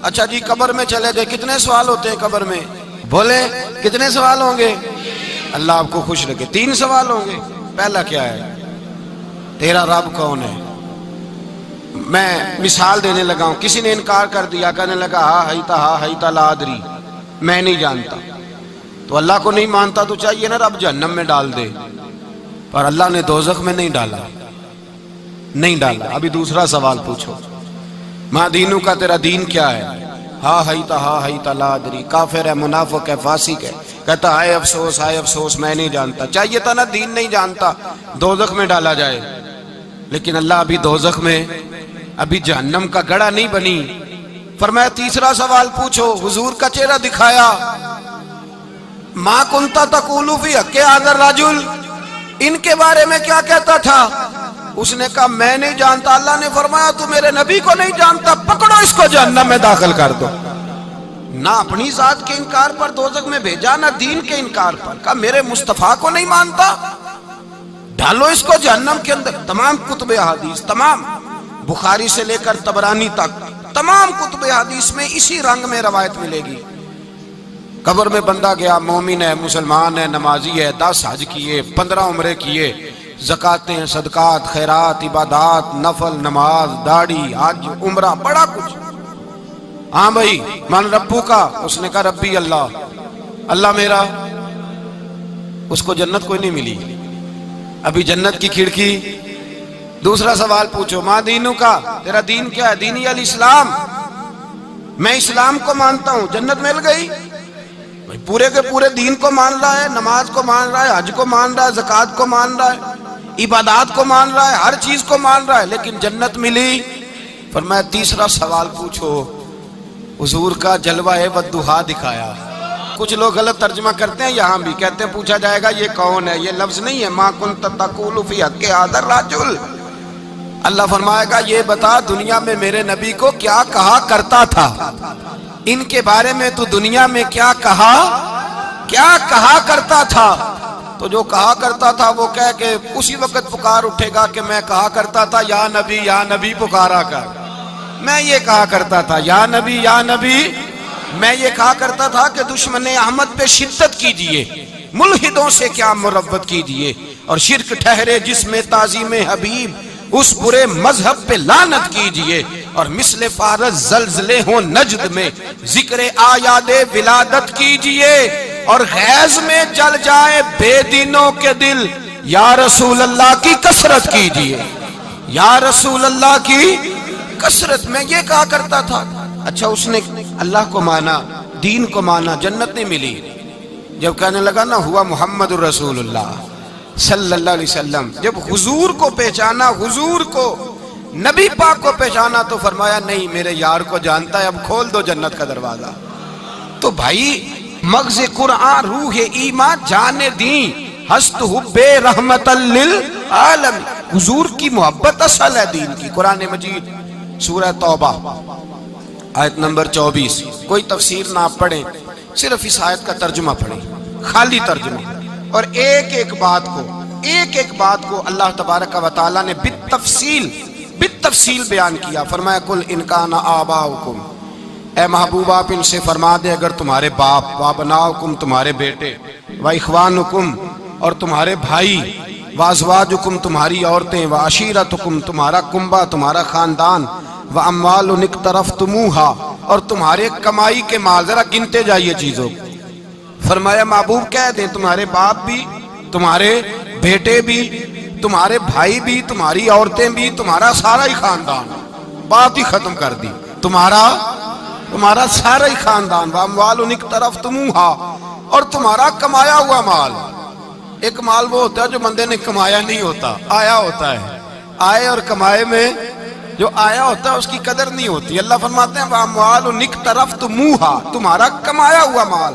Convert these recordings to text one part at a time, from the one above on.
اچھا جی قبر میں چلے گئے، کتنے سوال ہوتے ہیں قبر میں؟ بولے کتنے سوال ہوں گے؟ اللہ آپ کو خوش رکھے، 3 سوال ہوں گے۔ پہلا کیا ہے؟ تیرا رب کون ہے؟ میں مثال دینے لگا ہوں، کسی نے انکار کر دیا، کہنے لگا ہا ہیتا لا ادری، میں نہیں جانتا۔ تو اللہ کو نہیں مانتا تو چاہیے نا رب جہنم میں ڈال دے، پر اللہ نے دوزخ میں نہیں ڈالا، نہیں ڈالا۔ ابھی دوسرا سوال پوچھو، ماں دینوں کا، تیرا دین کیا ہے؟ ہا ہیتا لا ادری، کافر ہے، منافق ہے، فاسق ہے، کہتا ہائے افسوس میں نہیں جانتا۔ چاہیے تھا نا دین نہیں جانتا دوزخ میں ڈالا جائے، لیکن اللہ ابھی دوزخ میں، ابھی جہنم کا گڑھا نہیں بنی۔ فرمایا تیسرا سوال پوچھو، حضور کا چہرہ دکھایا، ما کنتا تقول فی حق ھذا الرجل، ان کے بارے میں کیا کہتا تھا؟ اس نے کہا میں نہیں جانتا۔ اللہ نے فرمایا تو میرے نبی کو نہیں جانتا، پکڑو اس کو جہنم میں داخل کر دو۔ نہ اپنی ذات کے انکار پر دوزخ میں بھیجا، نہ دین کے انکار پر، کہا میرے مصطفیٰ کو نہیں مانتا، ڈالو اس کو جہنم کے اندر۔ تمام کتب حدیث، تمام بخاری سے لے کر طبرانی تک، تمام کتب حدیث میں اسی رنگ میں روایت ملے گی۔ قبر میں بندہ گیا، مومن ہے، مسلمان ہے، نمازی ہے، 10 حج کیے، 15 عمرے کیے، زکاتیں، صدقات، خیرات، عبادات، نفل، نماز، داڑھی، حج، عمرہ، بڑا کچھ۔ ہاں بھائی من ربو کا، اس نے کہا ربی اللہ، اللہ میرا۔ اس کو جنت کوئی نہیں ملی، ابھی جنت کی کھڑکی۔ دوسرا سوال پوچھو، ماں دینوں کا، تیرا دین کیا ہے؟ دینی الاسلام، میں اسلام کو مانتا ہوں، جنت مل گئی۔ پورے کے پورے دین کو مان رہا ہے، نماز کو مان رہا ہے، حج کو مان رہا ہے، زکوٰۃ کو مان رہا ہے، عبادات کو مان رہا ہے، ہر چیز کو مان رہا ہے، لیکن جنت ملی۔ فرمایا تیسرا سوال پوچھو، حضور کا جلوہ والضحیٰ دکھایا۔ کچھ لوگ غلط ترجمہ کرتے ہیں، یہاں بھی کہتے ہیں پوچھا جائے گا یہ کون ہے، یہ لفظ نہیں ہے، ما کنت تقول فی حق ھذا الرجل۔ اللہ فرمائے گا یہ بتا دنیا میں میرے نبی کو کیا کہا کرتا تھا، ان کے بارے میں تو دنیا میں کیا کہا کرتا تھا۔ تو جو کہا کرتا تھا وہ کہہ کے اسی وقت پکار اٹھے گا کہ میں کہا کرتا تھا یا نبی پکارا کر، میں یہ کہا کرتا تھا یا نبی، میں یہ کہا کرتا تھا کہ دشمن احمد پہ شدت کیجئے، ملحدوں سے کیا مروت کیجئے، اور شرک ٹھہرے جس میں تعظیم حبیب، اس برے مذہب پہ لعنت کیجئے، اور مثل فارس زلزلے ہوں نجد میں ذکر آیاد ولادت کیجئے، اور غیظ میں جل جائے بے دینوں کے دل، یا رسول اللہ کی کثرت کیجئے، یا رسول اللہ کی کثرت۔ میں یہ کہا کرتا تھا۔ اچھا اس نے اللہ کو مانا، دین کو مانا، جنت نہیں ملی۔ جب کہنے لگا نا ہوا محمد الرسول اللہ صلی اللہ علیہ وسلم، جب حضور کو پہچانا، حضور کو، نبی پاک کو پہچانا، تو فرمایا نہیں میرے یار کو جانتا ہے، اب کھول دو جنت کا دروازہ۔ تو بھائی مغز قرآن، روح ایمان، جان دین، ہست حب رحمت للعالم، حضور کی محبت اصل ہے دین کی۔ قرآن مجید سورہ توبہ آیت نمبر 24، کوئی تفسیر نہ آپ پڑھیں، صرف اس آیت کا ترجمہ پڑھیں، خالی ترجمہ، اور ایک ایک بات کو اللہ تبارک و تعالیٰ نے بالتفصیل بیان کیا۔ فرمایا کل ان کان آباؤکم، اے محبوب آپ ان سے فرما دے اگر تمہارے باپ، وابناؤکم تمہارے بیٹے، واخوانکم اور تمہارے بھائی، وازواجکم تمہاری عورتیں، وعشیرتکم تمہارا کنبہ، تمہارا خاندان، واموال اقترفتموہا اور تمہارے کمائی کے مال، ذرا گنتے جائیے چیزوں کو۔ فرمایا محبوب کہہ دیں تمہارے باپ بھی، تمہارے بیٹے بھی، تمہارے بھائی بھی، تمہاری عورتیں بھی، تمہارا سارا ہی خاندان، بات ہی ختم کر دی، تمہارا سارا ہی خاندان، واموال اقترفتموہا اور تمہارا کمایا ہوا مال۔ ایک مال وہ ہوتا ہے جو بندے نے کمایا نہیں ہوتا، آیا ہوتا ہے، آئے اور کمائے میں جو آیا ہوتا ہے اس کی قدر نہیں ہوتی۔ اللہ فرماتے ہیں واموال اقترفتموہا، تمہارا کمایا ہوا مال،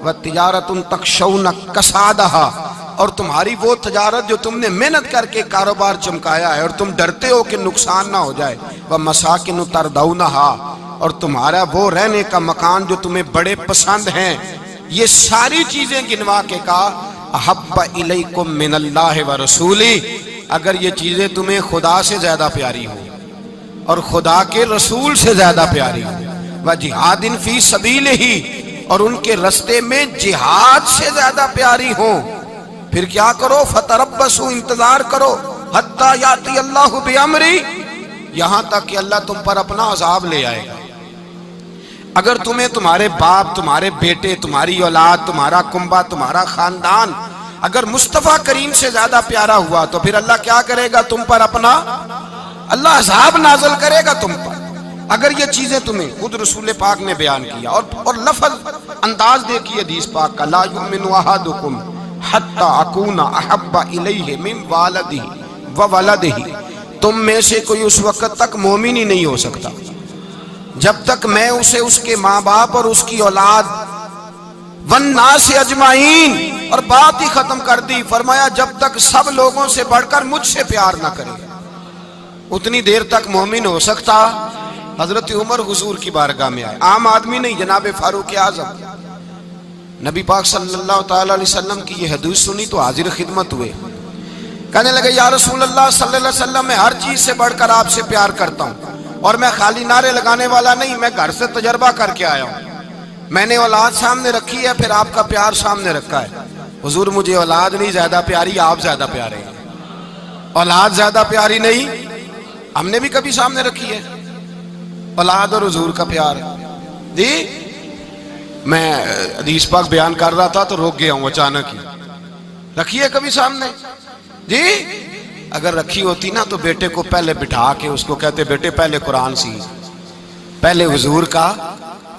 وتجارت تخشون کسادہا اور تمہاری وہ تجارت جو تم نے محنت کر کے کاروبار چمکایا ہے اور تم ڈرتے ہو کہ نقصان نہ ہو جائے، ومساکن تردونہا اور تمہارا وہ رہنے کا مکان جو تمہیں بڑے پسند ہیں۔ یہ ساری چیزیں گنوا کے کہا احب الیکم من اللہ ورسولہ، اگر یہ چیزیں تمہیں خدا سے زیادہ پیاری ہوں اور خدا کے رسول سے زیادہ پیاری ہوں، وجہاد فی سبیلہ، اور ان کے رستے میں جہاد سے زیادہ پیاری ہوں، پھر کیا کرو؟ فتربصوا، انتظار کرو، حتی یاتی اللہ بامری، یہاں تک کہ اللہ تم پر اپنا عذاب لے آئے گا۔ اگر تمہیں تمہارے باپ، تمہارے بیٹے، تمہاری اولاد، تمہارا کنبہ، تمہارا خاندان اگر مصطفیٰ کریم سے زیادہ پیارا ہوا تو پھر اللہ کیا کرے گا تم پر؟ اپنا اللہ عذاب نازل کرے گا تم پر۔ اگر یہ چیزیں تمہیں خود رسول پاک نے بیان کیا، اور لفظ انداز دیکھیے حدیث پاک کا، لا یؤمن احدکم حتی اکون احب الیہ من والدہ وولدہ، تم میں سے کوئی اس وقت تک مومن ہی نہیں ہو سکتا جب تک میں اسے اس کے ماں باپ اور اس کی اولاد والناس اجمعین، اور بات ہی ختم کر دی، فرمایا جب تک سب لوگوں سے بڑھ کر مجھ سے پیار نہ کرے اتنی دیر تک مومن ہو سکتا۔ حضرت عمر حضور کی بارگاہ میں آئے، عام آدمی نہیں، جناب فاروق اعظم، نبی پاک صلی اللہ تعالی علیہ وسلم کی یہ حدیث سنی تو حاضر خدمت ہوئے، کہنے لگے یا رسول اللہ صلی اللہ علیہ وسلم، میں ہر چیز سے بڑھ کر آپ سے پیار کرتا ہوں، اور میں خالی نعرے لگانے والا نہیں، میں گھر سے تجربہ کر کے آیا ہوں، میں نے اولاد سامنے رکھی ہے، پھر آپ کا پیار سامنے رکھا ہے۔ حضور مجھے اولاد نہیں زیادہ پیاری، آپ زیادہ پیارے ہیں۔ اولاد زیادہ پیاری نہیں، ہم نے بھی کبھی سامنے رکھی ہے اولاد اور حضور کا پیار؟ جی میں حدیث پاک بیان کر رہا تھا تو روک گیا ہوں اچانک ہی، رکھی ہے کبھی سامنے؟ جی اگر رکھی ہوتی نا تو بیٹے کو پہلے بٹھا کے اس کو کہتے بیٹے پہلے قرآن سیکھ، پہلے حضور کا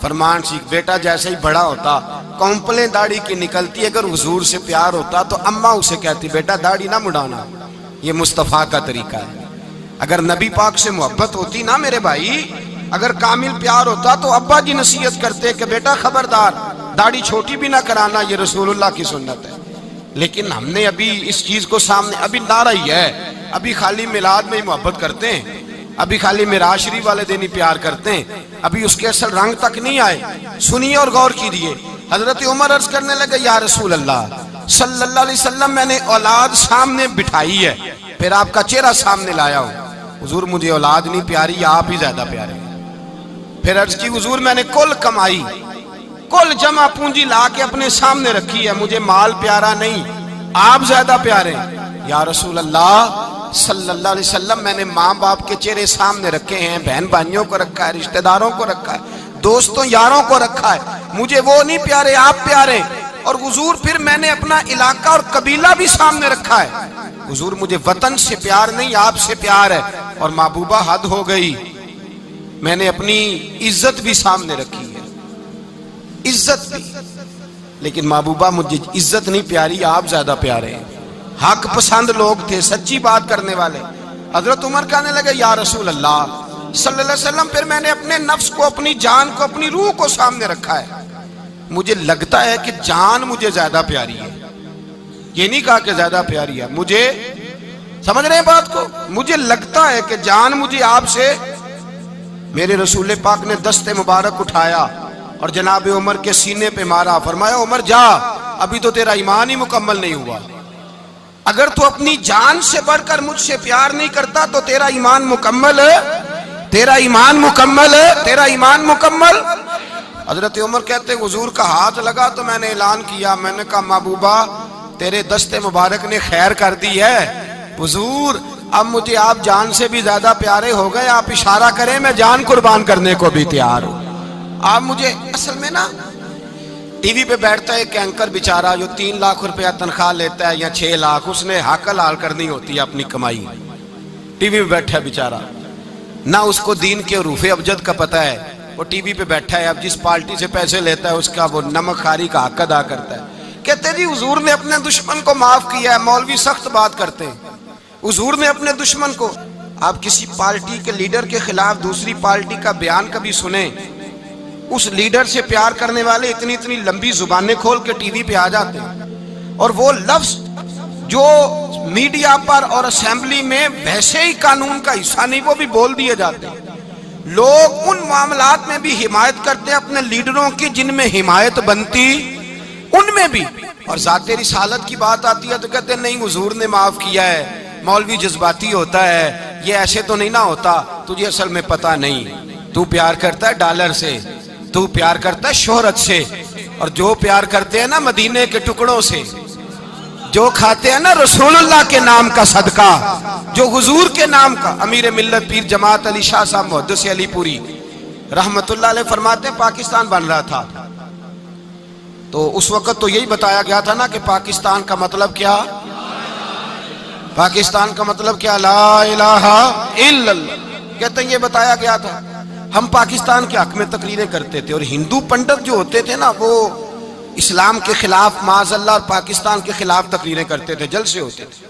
فرمان سیکھ۔ بیٹا جیسے ہی بڑا ہوتا، کونپلیں داڑھی کی نکلتی، اگر حضور سے پیار ہوتا تو اماں اسے کہتی بیٹا داڑھی نہ مڈانا، یہ مصطفیٰ کا طریقہ ہے۔ اگر نبی پاک سے محبت ہوتی نا میرے بھائی، اگر کامل پیار ہوتا تو ابا جی نصیحت کرتے کہ بیٹا خبردار داڑھی چھوٹی بھی نہ کرانا، یہ رسول اللہ کی سنت ہے۔ لیکن ہم نے ابھی اس چیز کو سامنے، ابھی نعرہ ہی ہے، ابھی خالی میلاد میں ہی محبت کرتے ہیں، ابھی خالی معراج شریف والے دن ہی پیار کرتے ہیں، ابھی اس کے اصل رنگ تک نہیں آئے۔ سنیے اور غور کیجیے، حضرت عمر عرض کرنے لگے یا رسول اللہ صلی اللہ علیہ وسلم، میں نے اولاد سامنے بٹھائی ہے، پھر آپ کا چہرہ سامنے لایا ہوں، حضور مجھے اولاد نہیں پیاری، آپ ہی زیادہ پیارے ہیں۔ پھر عرض کی حضور میں نے کل کمائی، کل جمع پونجی لا کے اپنے سامنے رکھی ہے، مجھے مال پیارا نہیں، آپ زیادہ پیارے ہیں۔ یا رسول اللہ صلی اللہ علیہ وسلم، میں نے ماں باپ کے چہرے سامنے رکھے ہیں، بہن بھائیوں کو رکھا ہے، رشتہ داروں کو رکھا ہے، دوستوں یاروں کو رکھا ہے، مجھے وہ نہیں پیارے، آپ پیارے۔ اور حضور پھر میں نے اپنا علاقہ اور قبیلہ بھی سامنے رکھا ہے، حضور مجھے وطن سے پیار نہیں، آپ سے پیار ہے۔ اور محبوبہ حد ہو گئی، میں نے اپنی عزت بھی سامنے رکھی ہے، عزت بھی، لیکن محبوبہ مجھے عزت نہیں پیاری، آپ زیادہ پیارے ہیں۔ حق پسند لوگ تھے، سچی بات کرنے والے۔ حضرت عمر کہنے لگے یا رسول اللہ صلی اللہ علیہ وسلم، پھر میں نے اپنے نفس کو، اپنی جان کو، اپنی روح کو سامنے رکھا ہے، مجھے لگتا ہے کہ جان مجھے زیادہ پیاری ہے، یہ نہیں کہا کہ زیادہ پیاری ہے، مجھے، سمجھ رہے ہیں بات کو، مجھے لگتا ہے کہ جان مجھے آپ سے۔ میرے رسول پاک نے دست مبارک اٹھایا اور جناب عمر کے سینے پہ مارا، فرمایا عمر جا، ابھی تو تیرا ایمان ہی مکمل نہیں ہوا، اگر تو اپنی جان سے بڑھ کر مجھ سے پیار نہیں کرتا تو تیرا ایمان مکمل ہے، تیرا ایمان مکمل ہے، تیرا ایمان مکمل۔ حضرت عمر کہتے حضور کا ہاتھ لگا تو میں نے اعلان کیا، میں نے کہا محبوبہ تیرے دست مبارک نے خیر کر دی ہے، حضور اب مجھے آپ جان سے بھی زیادہ پیارے ہو گئے، آپ اشارہ کریں میں جان قربان کرنے کو بھی تیار ہوں۔ آپ مجھے، اصل میں نا ٹی وی پہ بیٹھتا ہے ایک اینکر بیچارہ جو 3 لاکھ روپیہ تنخواہ لیتا ہے یا 6 لاکھ، اس نے حق حلال کرنی ہوتی ہے اپنی کمائی، ٹی وی پہ بیٹھا ہے بیچارہ، نہ اس کو دین کے حروف ابجد کا پتہ ہے، وہ ٹی وی پہ بیٹھا ہے، اب جس پارٹی سے پیسے لیتا ہے اس کا وہ نمک خاری کا حق ادا کرتا ہے۔ کہتے جی حضور نے اپنے دشمن کو معاف کیا ہے، مولوی سخت بات کرتے ہیں، حضور نے اپنے دشمن کو، آپ کسی پارٹی کے لیڈر کے خلاف دوسری پارٹی کا بیان کبھی سنیں، اس لیڈر سے پیار کرنے والے اتنی اتنی لمبی زبانیں کھول کے ٹی وی پہ آ جاتے ہیں، اور وہ لفظ جو میڈیا پر اور اسمبلی میں ویسے ہی قانون کا حصہ نہیں وہ بھی بول دیے جاتے ہیں۔ لوگ ان معاملات میں بھی حمایت کرتے ہیں اپنے لیڈروں کی جن میں حمایت بنتی ان میں بھی، اور ذات رسالت کی بات آتی ہے تو کہتے ہیں نہیں حضور نے معاف کیا ہے، مولوی جذباتی ہوتا ہے، یہ ایسے تو نہیں نہ ہوتا، تجھے اصل میں پتہ نہیں۔ تو پیار کرتا ہے ڈالر سے، تو پیار کرتا ہے شہرت سے، اور جو پیار کرتے ہیں نا مدینے کے ٹکڑوں سے، جو کھاتے ہیں نا رسول اللہ کے نام کا صدقہ، جو حضور کے نام کا۔ امیر ملت پیر جماعت علی شاہ صاحب محدث علی پوری رحمت اللہ علیہ فرماتے ہیں پاکستان بن رہا تھا تو اس وقت تو یہی بتایا گیا تھا نا کہ پاکستان کا مطلب کیا، پاکستان کا مطلب کیا، لا الہ الا اللہ، کہتے ہیں یہ بتایا گیا تھا۔ ہم پاکستان کے حق میں تقریریں کرتے تھے، اور ہندو پنڈت جو ہوتے تھے نا وہ اسلام کے خلاف معاذ اللہ اور پاکستان کے خلاف تقریریں کرتے تھے، جلسے ہوتے تھے۔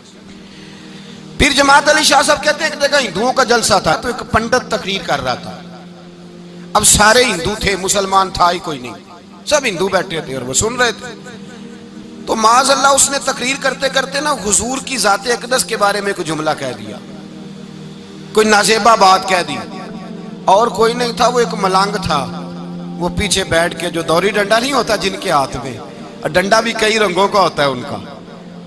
پیر جماعت علی شاہ صاحب کہتے ہیں ایک جگہ ہندوؤں کا جلسہ تھا تو ایک پنڈت تقریر کر رہا تھا۔ اب سارے ہندو تھے، مسلمان تھا ہی کوئی نہیں، سب ہندو بیٹھے تھے اور وہ سن رہے تھے۔ تو معاذ اللہ اس نے تقریر کرتے کرتے نا حضور کی ذات اقدس کے بارے میں کوئی جملہ کہہ دیا، کوئی نازیبہ بات کہہ دی، اور کوئی نہیں تھا، وہ ایک ملنگ تھا، وہ پیچھے بیٹھ کے، جو دوری ڈنڈا نہیں ہوتا جن کے ہاتھ میں، اور ڈنڈا بھی کئی رنگوں کا ہوتا ہے ان کا،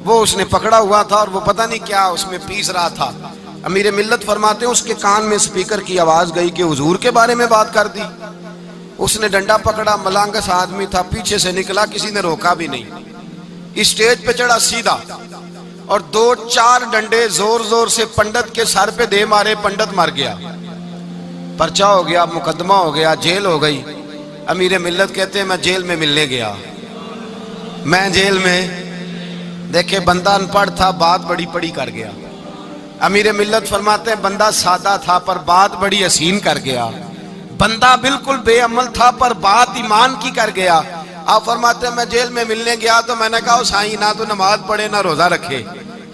وہ اس نے پکڑا ہوا تھا اور وہ پتہ نہیں کیا اس میں پیس رہا تھا۔ امیر ملت فرماتے ہیں اس کے کان میں سپیکر کی آواز گئی کہ حضور کے بارے میں بات کر دی۔ اس نے ڈنڈا پکڑا، ملنگس آدمی تھا، پیچھے سے نکلا، کسی نے روکا بھی نہیں، اسٹیج پہ چڑھا سیدھا، اور 2-4 ڈنڈے زور زور سے پنڈت کے سر پہ دے مارے، پنڈت مر گیا، پرچہ ہو گیا، مقدمہ ہو گیا، جیل ہو گئی۔ امیر ملت کہتے ہیں میں جیل میں ملنے گیا، میں جیل میں، دیکھے بندہ ان پڑھ تھا، بات بڑی پڑی کر گیا۔ امیر ملت فرماتے ہیں بندہ سادہ تھا پر بات بڑی حسین کر گیا، بندہ بالکل بے عمل تھا پر بات ایمان کی کر گیا۔ آپ فرماتے ہیں میں جیل میں ملنے گیا تو میں نے کہا سائیں نہ تو نماز پڑھے، نہ روزہ رکھے،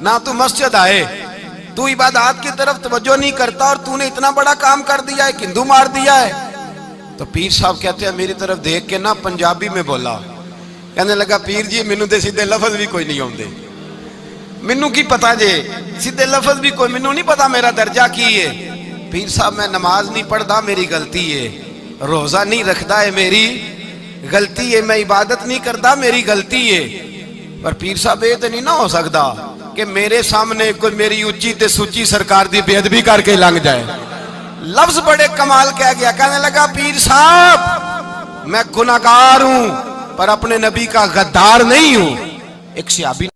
نہ تو مسجد آئے، تو عبادات کی طرف توجہ نہیں کرتا، اور تو نے اتنا بڑا کام کر دیا ہے، ہندو مار دیا ہے۔ تو پیر صاحب کہتے ہیں میری طرف دیکھ کے نا پنجابی میں بولا، کہنے لگا پیر جی مینوں دے سیدھے لفظ بھی کوئی نہیں آندے، مینوں کی پتا جے سیدھے لفظ بھی کوئی، مینوں نہیں پتا میرا درجہ کی ہے۔ پیر صاحب میں نماز نہیں پڑھدا میری غلطی ہے، روزہ نہیں رکھدا ہے میری غلطی ہے، میں عبادت نہیں کردا میری غلطی ہے، پر پیر صاحب یہ تو نہیں نہ ہو سکتا کہ میرے سامنے کوئی میری اچھی تے سچی سرکار دی بے ادبی کر کے لنگ جائے۔ لفظ بڑے کمال کہہ گیا، کہنے لگا پیر صاحب میں گناہگار ہوں پر اپنے نبی کا غدار نہیں ہوں۔ ایک صحابی